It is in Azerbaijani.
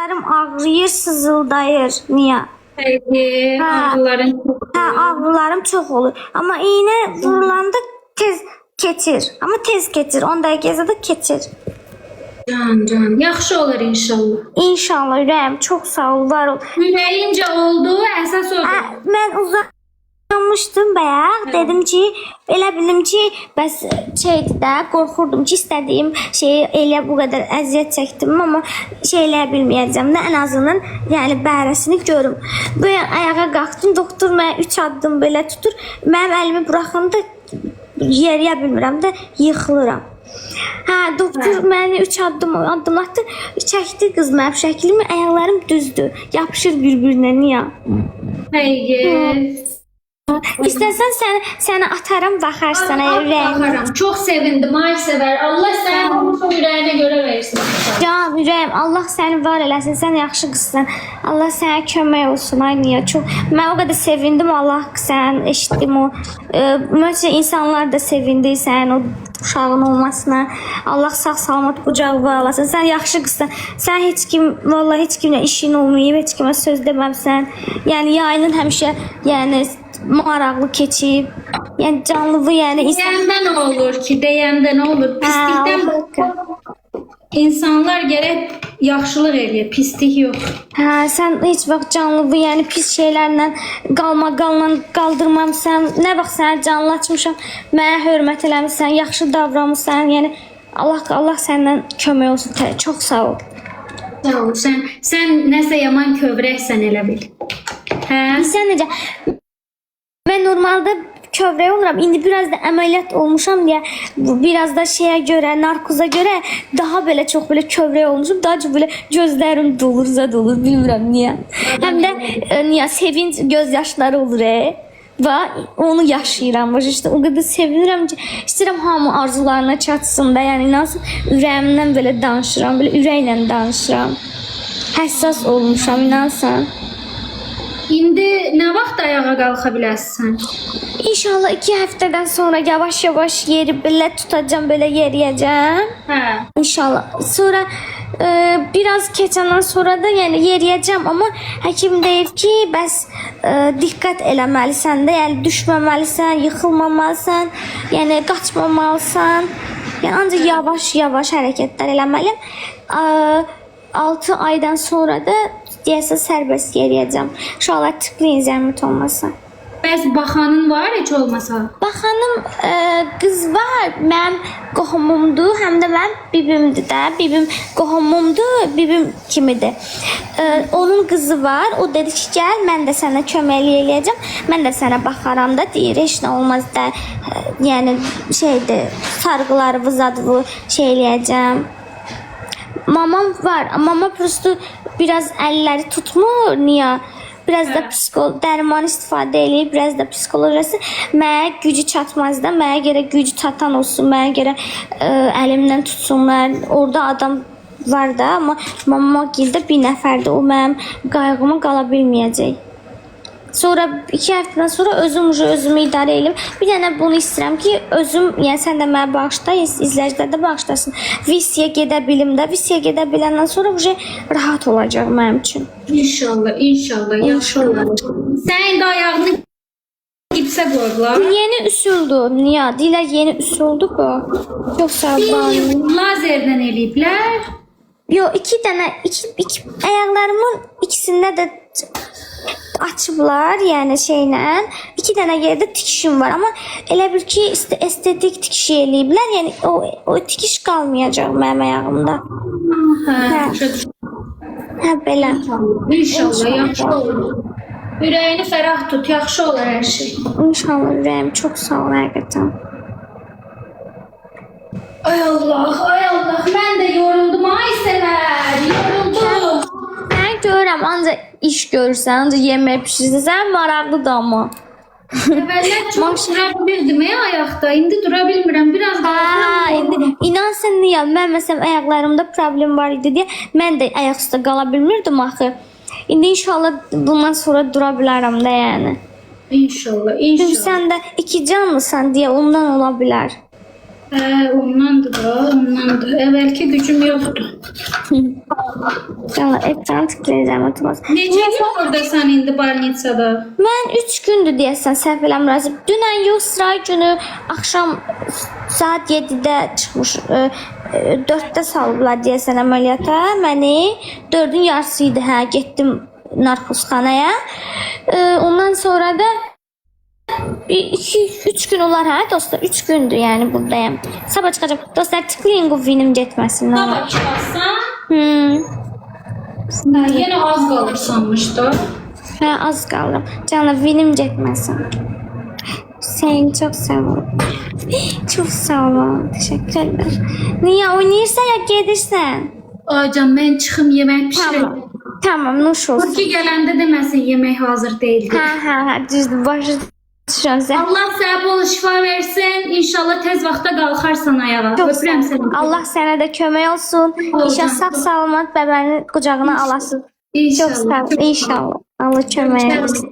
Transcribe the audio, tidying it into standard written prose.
Ayaqlarım ağrıyır, sızıldayır. Niyə? Peki, Ha. ağrıların çok Ağrılarım çox olur. Amma iynə vurulanda tez keçir. Amma tez keçir. 10 dəqiqədə də keçir. can. Yaxşı olur inşallah. İnşallah ürəyim çox sağ ol, var ol. Yüreğince olduğu əsas odur. Mən uzanmışdım bayaq. Dedim ki, elə bildim ki, bəs şeydi də, qorxurdum ki, istədiyim şeyi elə bu qədər əziyyət çəkdim, amma şey eləyə bilməyəcəm də, ən azından yəni bərəsini görüm. Böyle ayağa qalxdım, doktor mənə 3 addım belə tutur. Mənim əlimi buraxanda yeriyə bilmirəm də, yıxılıram. Hə, doktor məni 3 addımlatdı, çəkdi qız mənim şəklimi, ayaqlarım düzdür, yapışır bir-birinə, niyə? Peki. İstəsən səni atarım, baxarsan ürəyimə. Bakarım. Çok sevindim Aysever. Allah sen yüreğine göre versin. Can, ürəyim, Allah səni var eləsin, sən yaxşı qızsan. Allah sənə kömək olsun, ay niyə çox. Mən o qədər sevindim, Allah sən eşitdim o. Ümumiyyətlə insanlar da sevindi sənin o uşağın olmasına. Allah sağ-salamat qucağına alasın. Sən yaxşı qızsan. Sən heç kim, vallahi heç kimlə işin olmayıb, heç kimə söz deməmsən. Yəni yayının həmişə, yəni maraqlı keçib. Yəni canlığı, yəni Deyende ne olur ki? Deyende ne olur? Pislikten insanlar gerek yaxşılıq eləyir. Pislik yok. Hə, sən heç vaxt canlığı, yəni pis şeylərlə qaldırmamısan. Nə vaxt səni canlılaşmışam, mənə hörmət eləmisən, yaxşı davranmısan. Yəni Allah səndən kömək olsun. Çox sağ ol. Sağ ol. Sen nəsə yaman kövrəksən elə bil. Hə? Sən necə? Mən normalda kövrək oluram. İndi biraz da əməliyyat olmuşam deyə biraz da şeyə görə, narkoza görə daha belə çox belə kövrək olmuşum. Daha çox belə gözlərim dolur, bilmirəm niyə. Həm də niyə sevinç göz yaşları olur. Və onu yaşayıram. Başa işte o qədər sevinirəm ki, istəyirəm hamı arzularına çatsın da, yəni inansın, ürəyimdən belə danışıram, belə ürəklə danışıram. Həssas olmuşam, inansan. İndi nə vaxt ayağa qalxa bilərsən? İnşallah 2 həftədən sonra yavaş-yavaş yeri belə tutacağım, belə yeriyəcəm. Hə. İnşallah. Sonra biraz keçəndən sonra da yəni yeriyəcəm, amma həkim deyir ki, bəs diqqət eləməlisən də, yəni düşməməlisən, yıxılmamalısan, yəni qaçmamalısan. Yəni ancaq yavaş-yavaş hərəkətlər eləməliyəm. 6 aydan sonra da deyəsə sərbəst yeriyəcəm. İnşallah tıklayın zəhmət olmasa. Bəs baxanın var heç olmasa? Baxanım qız var, mənim qohumumdur, həm də mənim bibimdir də. Bibim qohumumdur, bibim kimidir. Onun qızı var, o dedi ki, gəl, mən də sənə kömək eləyəcəm. Mən də sənə baxaram da, deyir, heç nə olmaz da, yəni şeydir, sarğıları, vızadlı şey eləyəcəm. Mamam var, mama prosto biraz əlləri tutmur, niyə? Biraz da dərman istifadə eləyib, biraz da psikolojisi. Mənə gücü çatmaz da, mənə görə gücü çatan olsun, mənə görə əlimdən tutsunlar. Orada adam var da, amma mama gildə bir nəfərdir, o mənim qayğıma qala bilməyəcək. Sonra 2 həftədən sonra özümü idarə edim. Bir dənə bunu istəyirəm ki, özüm, yəni sən də mənə bağışla, izləyicilər də bağışlasın. Visiyə gedə bilim də, visiyə gedə biləndən sonra rahat olacaq mənim üçün. İnşallah, yaxşı olur. Sən indi ayağını gipsə qoydular. Yeni üsuldür, niyə? Deyirlər yeni üsuldür bu. Çox sağ ol. Lazerdən eləyiblər. Yo, 2 dənə, ayaqlarımın ikisində də açıblar, yəni şeylə. 2 dənə yerdə tikişim var, amma elə bil ki, estetik tikiş eləyiblər. Yəni o tikiş qalmayacaq mənim ayağımda. Hə, belə. İnşallah, yaxşı olur. Ürəyini fərah tut, yaxşı olur hər şey. İnşallah ürəyim çox sağ ol, həqiqətən. Ay Allah, mən də yoruldum, Aysever, yoruldum. Mən görürəm, ancaq iş görürsən, ancaq yemək pişirsən, sən maraqlıdır amma. Əvvəllər çox dura bilirdim ayaqda, indi dura bilmirəm, biraz qalxıram. İnan sən niyə? Mən məsələn ayaqlarımda problem var idi deyə mən də ayaq üstə qala bilmirdim axı. İndi inşallah bundan sonra dura bilərəm də yəni. İnşallah. Çünki sən də 2 canlısan deyə ondan ola bilər. Ondandır da, ondandır. Əvvəlki gücüm yoxdur. Canlar ekranı tıklayacağım atmaz. Necə gün oradasan indi balnitsada? Mən 3 gündür deyəsən səhv eləmirəm. Dünən yox, sıra günü axşam saat 7-də çıxmış. 4-də saldılar deyəsən əməliyyata. Məni 4-ün yarısı idi. Hə, getdim narkozxanaya. Ondan sonra da 2-3 gün olar hə dostlar. 3 gündür yəni buradayım. Sabah çıxacağam. Dostlar tıklayın bu vinim getməsin. Sabah çıxarsan, Hmm. yenə az qalır sanmışdı. Hə, az qalır. Canım vinim getməsin. Sen çok sağ ol. Çok sağ ol. Teşekkür ederim. Niye oynayırsan ya gelirsən? Aycan, mən çıxım yemək pişirim. Tamam. Tamam, nuş olsun. Burki gələndə deməsin yemək hazır deyildi. Ha, düzdür. Başı düşürəm sən. Allah sənə bol şifa versin. İnşallah tez vaxtda qalxarsan ayağa. Çok Öpürəm sağ ol. səni. Allah sənə də kömək olsun. İnşallah sağ salamat bəbəni qucağına alasın. Çok İnşallah. sağ ol. İnşallah. Allah kömək olsun.